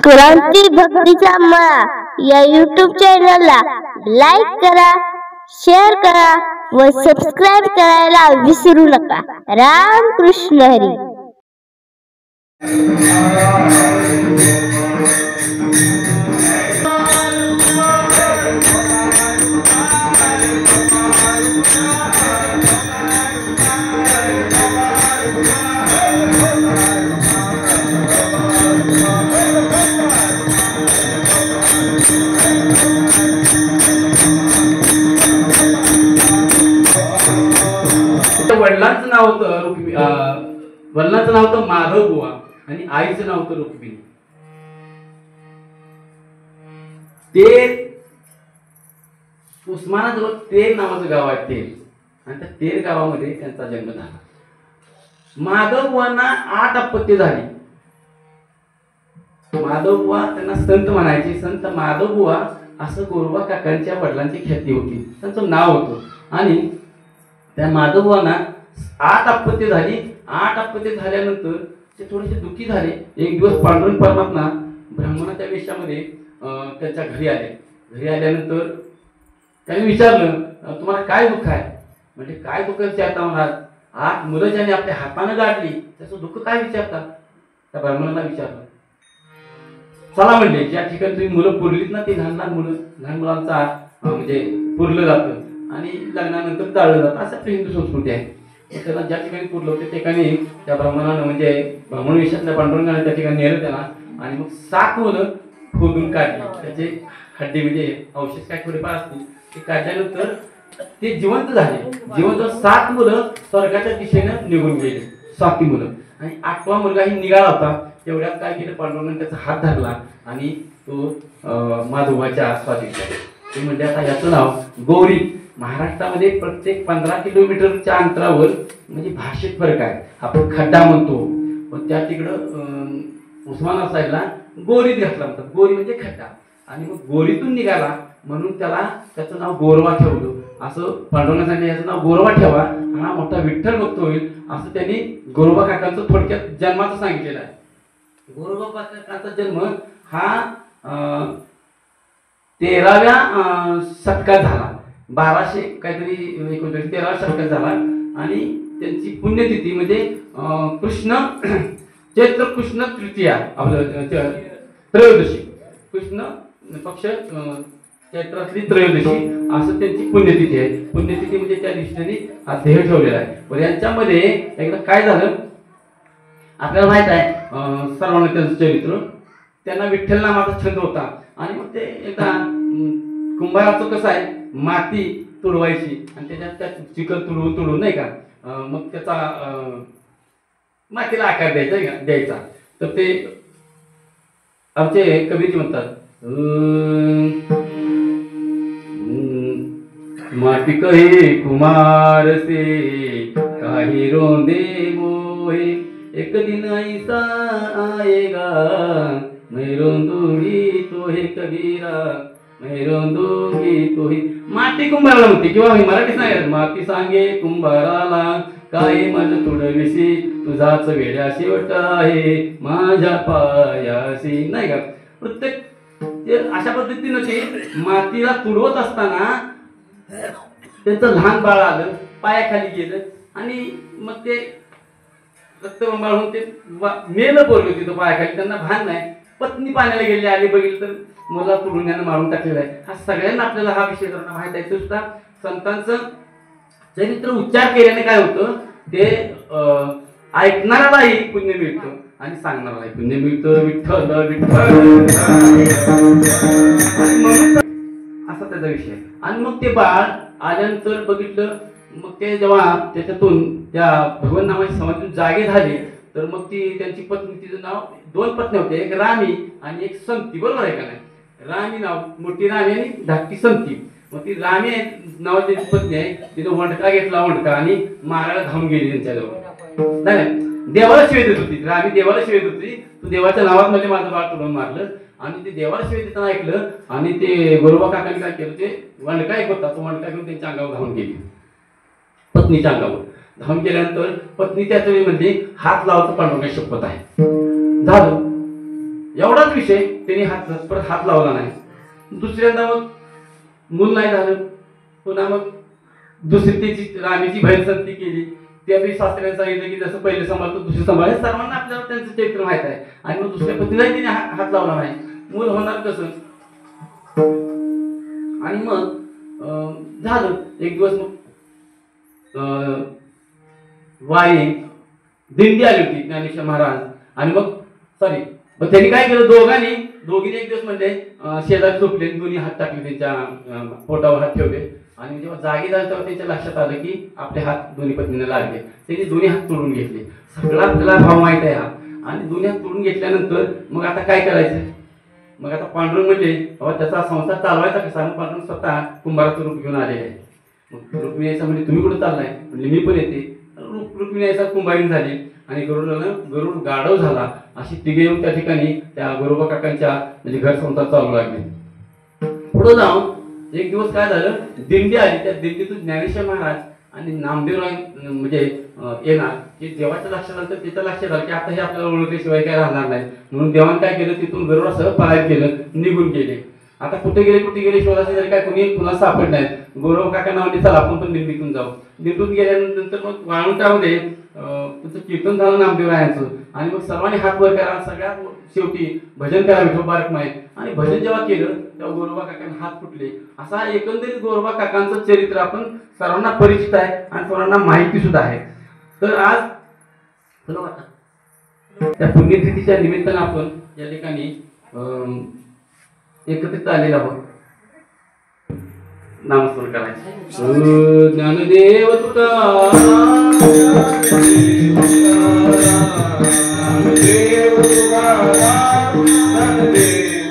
क्रांती भक्तीचा मळा या यूट्यूब चॅनलला लाईक करा, शेअर करा व सबस्क्राईब करायला विसरू नका. राम कृष्ण हरी. वडिलांचं नाव होतं वडिलांचं नाव होतं माधव बुवा आणि आईचं नाव होतं रुक्मिणी. ते उस्मानाजवळ तेर नावाचं गाव आहे, तेर, आणि त्या तेर गावामध्ये त्यांचा जन्म झाला. माधव बुवांना 8 अपत्ये झाली. माधव बुवा त्यांना संत म्हणायचे. संत माधव बुवा असं गोरबा काकांच्या वडिलांची ख्याती होती, त्यांचं नाव होतं. आणि त्या माधव बुवांना 8 अपत्ये झाली. 8 अपत्ये झाल्यानंतर ते थोडेसे दुःखी झाले. एक दिवस पांडुरंग परमात्मा ब्राह्मणाच्या वेशामध्ये त्यांच्या घरी आले. घरी आल्यानंतर त्यांनी विचारलं, तुम्हाला काय दुःख आहे? म्हणजे काय दुःख विचारता मला? 8 मुलं ज्याने आपल्या हाताने गाडली त्याचं दुःख काय विचारता? त्या ब्राह्मणाला विचारलं. चला म्हणले, ज्या ठिकाणी तुम्ही मुलं पुरलीत ना, ती लहान लहान मुलांचा म्हणजे पुरलं जातं आणि लग्नानंतर जाळलं जातं, असं आपली हिंदू संस्कृती आहे. त्याला ज्या ठिकाणी पुरलं होते त्या ठिकाणी त्या ब्राह्मणानं म्हणजे ब्राह्मण वेशातल्या पांडुरंगाने त्या ठिकाणी नेलं त्याला. आणि मग 7 मुलं खोदून काढली. त्याचे हड्डी म्हणजे अवशेष काय थोडेफार असतील ते काढल्यानंतर ते जिवंत झाले. जिवंत 7 मुलं स्वर्गाच्या दिशेनं निघून गेले, 7 मुलं. आणि 8वा मुलगाही निघाला होता. तेवढ्यात काय केलं, पांडुरंगाने त्याचा हात धरला आणि तो माधवाच्या आसपास गेला. ते म्हणजे आता याचं नाव गौरी. महाराष्ट्रामध्ये प्रत्येक 15 किलोमीटरच्या अंतरावर म्हणजे भाषेत फरक आहे. आपण खड्डा म्हणतो, पण त्या तिकडं उस्मानाबाद साईडला गोरीत घातला म्हणतात. गोरी म्हणजे खड्डा. आणि मग गोरीतून निघाला म्हणून त्याचं नाव गोरवा ठेवलं. असं पांडुरंगाने याचं नाव गोरवा ठेवा, हा मोठा विठ्ठल भक्त होईल, असं त्यांनी गोरोबा काकांचं थोडक्यात जन्माचं सांगितलेलं आहे. गोरोबा काकांचा जन्म हा 13व्या शतकात झाला. 1200 काहीतरी 13व्या शतकात झाला. आणि त्यांची पुण्यतिथी म्हणजे चैत्र कृष्ण तृतीया, आपलं त्रयोदशी, कृष्ण पक्ष चैत्रातली त्रयोदशी असं त्यांची पुण्यतिथी आहे. पुण्यतिथी म्हणजे त्या दिवशी त्यांनी हा देह ठेवलेला आहे. पण यांच्यामध्ये एकदा काय झालं आपल्याला माहित आहे, सर्वांना त्यांचं चरित्र. त्यांना विठ्ठल नामाचा छंद होता. आणि मग ते एकदा कुंभाराचं कसं आहे, माती तुडवायची आणि त्याच्यात त्या चिखल तुडवून नाही का, मग त्याचा मातीला आकार द्यायचा. तर ते आमचे कबीरजी म्हणतात, माटी कहे कुमार से काही रोंदे मोहे, एक दिन ऐसा आएगा मैं रोंदूंगी तोहे कबीरा, मैं रोंदूंगी तोहे. माती कुंभाराला म्हणते, किंवा मराठी सांगेल, माती सांगे कुंभाराला काय माझं तुडविसी, तुझाच वेड्या शेवट आहे माझ्या पायासी, नाही का. प्रत्येक अशा पद्धतीनं ते मातीला तुडवत असताना त्यांचं लहान बाळ आलं, पायाखाली गेलं आणि मग ते रक्तबंबाळ होऊन ते मेलं पोरलं तिथं पायाखाली. त्यांना भान नाही. पत्नी पाण्याला गेली, आली, बघितलं तर मला तुडून यानं मारून टाकलेला आहे. हा सगळ्यांना आपल्याला हा विषय जरा माहित आहे. सुद्धा संतांचं चरित्र उच्चार केल्याने काय होतं, ते ऐकणाऱ्यालाही पुण्य मिळतं आणि सांगणारालाही पुण्य मिळतं. विठ्ठल विठ्ठल असा त्याचा विषय. आणि मग ते बाळ आल्यानंतर बघितलं, मग ते जेव्हा त्याच्यातून त्या भगवान नावाची समाधीतून जागे झाले, तर मग ती त्यांची पत्नी, तिचं नाव 2 पत्नी होते, एक रामी आणि एक संती, बरोबर आहे का नाही. रामी नाव, मोठी रामी आणि धाकटी संती. मग ती रामी नावाची पत्नी आहे, तिनं वंडका घेतला, वंडका, आणि मारायला धावून गेली त्यांच्याजवळ. नाही, देवाला शिवे देत होती रामी, देवाला शिवे देत होती. तू देवाच्या नावात म्हणजे माझं बाळ तुडून मारलं. आणि ते देवाला शिवे देताना ऐकलं आणि ते गोरोबा काकांनी काय केलं, ते वंडका एक होता, तो वंडका घेऊन त्यांच्या अंगावर धावून गेली, पत्नीच्या अंगावर धावून गेल्यानंतर पत्नी त्याच वेळी म्हणजे हात लावतो, पांडुरंगाची शपथ आहे. झालं एवढाच विषय त्यांनी परत हात लावला नाही. दुसऱ्यांदा मग मूल नाही झालं. पुन्हा मग दुसरी त्याची राणीची भैरसंती केली. त्या बी सासऱ्याने सांगितलं की जसं पहिले सांभाळतो दुसरी सांभाळ. हे सर्वांना आपल्याला त्यांचं चरित्र माहित आहे. आणि मग दुसऱ्या पत्नीलाही तिने हात लावला नाही. मूल होणार कसं. आणि मग झालं एक दिवस मग वारी दिंडी आली होती ज्ञानेश्वर महाराज. आणि मग मग त्यांनी काय केलं, दोघीने एक दिवस म्हणजे शेजारी झोपले, दोन्ही हात टाकले त्यांच्या पोटावर हात ठेवले. आणि जेव्हा जागी झाले तेव्हा त्यांच्या लक्षात आलं की आपले हात दोन्ही पत्नीने लागले. त्यांनी दोन्ही हात तोडून घेतले. सगळा आपल्याला भाव माहित आहे हा. आणि दोन्ही हात तोडून घेतल्यानंतर मग आता काय करायचं. मग आता पांडुरंग म्हणजे त्याचा संसार चालवायचा कसा. पांडुरंग स्वतः कुंभाराचं रूप घेऊन आलेले आहे. मग रुक्मिणी यायचा म्हणजे तुम्ही कुठे चाललाय म्हणजे मी पण येते. रुक्मिणी यायचा कुंभारीन झाली आणि गरुड गाढव झाला. अशी तिघे येऊन त्या ठिकाणी त्या गोरोबा काकांच्या म्हणजे घर संसार चालू लागले. पुढे जाऊन एक दिवस काय झालं, दिंडी आली. त्या दिंडीतून ज्ञानेश्वर महाराज आणि नामदेवराय म्हणजे येणार. की देवाच्या लक्षात आलं तर त्याच्या लक्षात आलं की आता हे आपल्याला ओळखल्याशिवाय काय राहणार नाही. म्हणून देवाने काय केलं, तिथून गरुडासह पलायन केलं, निघून गेले. आता कुठे गेले शोधाचे जरी काय कोणी पुन्हा सापड नाही. गोरोबा काका नावाने चला आपण पण दिंडीतून जाऊ. दिंडीतून गेल्यानंतर मग वाळुंटामध्ये तुमचं कीर्तन झालं नामदेवरायांचं. आणि मग सर्वांनी हात वर करा. सगळ्यात शेवटी भजन करा विठोबारक माहीत. आणि भजन जेव्हा केलं तेव्हा गोरोबा काकांना हात फुटले. असा एकंदरीत गोरोबा काकांचं चरित्र आपण सर्वांना परिचित आहे आणि सर्वांना माहिती सुद्धा आहे. तर आज त्या पुण्यतिथीच्या निमित्तानं आपण या ठिकाणी एकत्रित आलेलो आहोत. नामस्मरण करायचं. ज्ञानदेव तुकाराम, ज्ञानदेव तुकाराम, ज्ञानदेव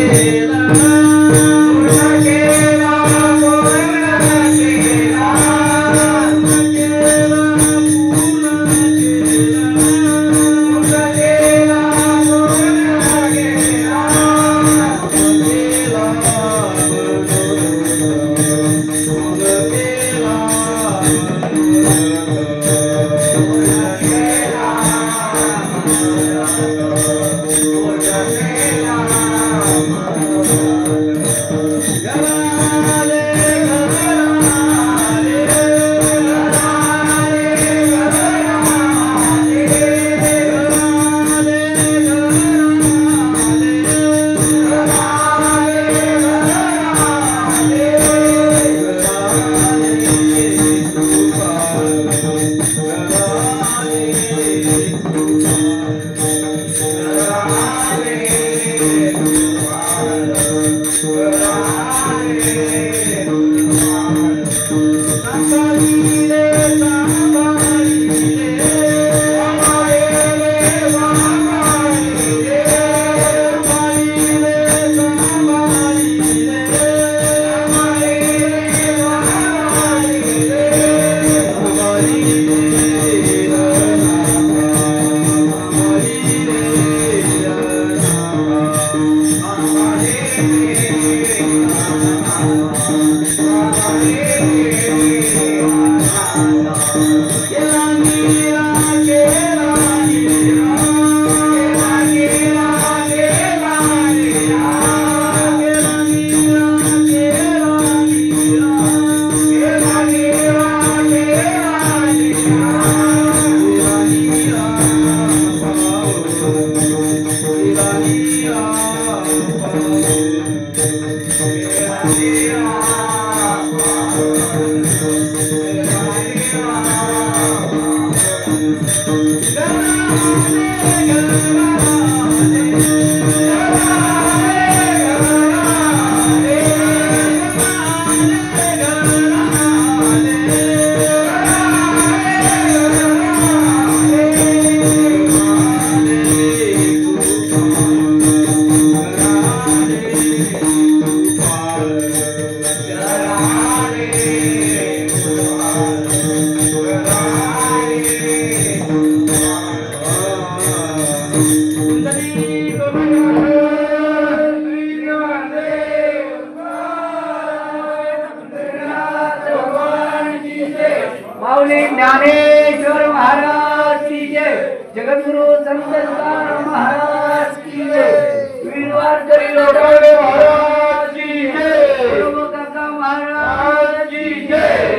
केला आंबेडकर महाराज की जय, वीरवारकरी लोढावळे महाराज की जय, गुरु काका महाराज की जय.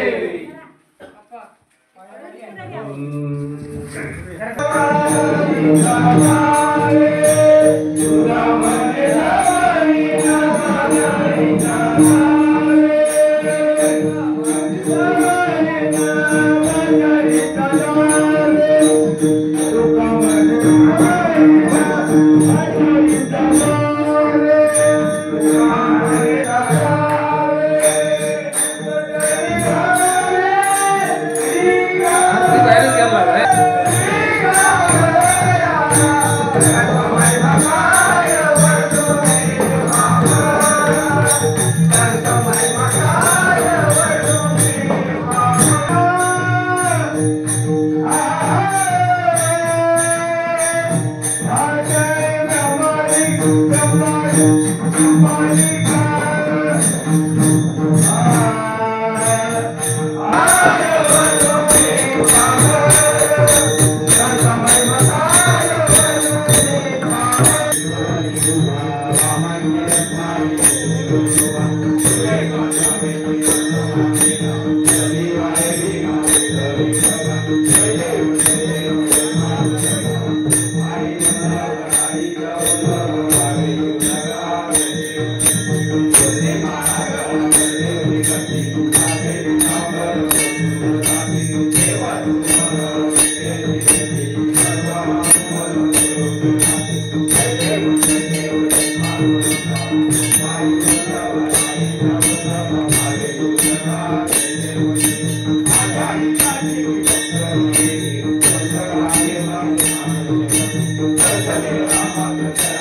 Hare Rama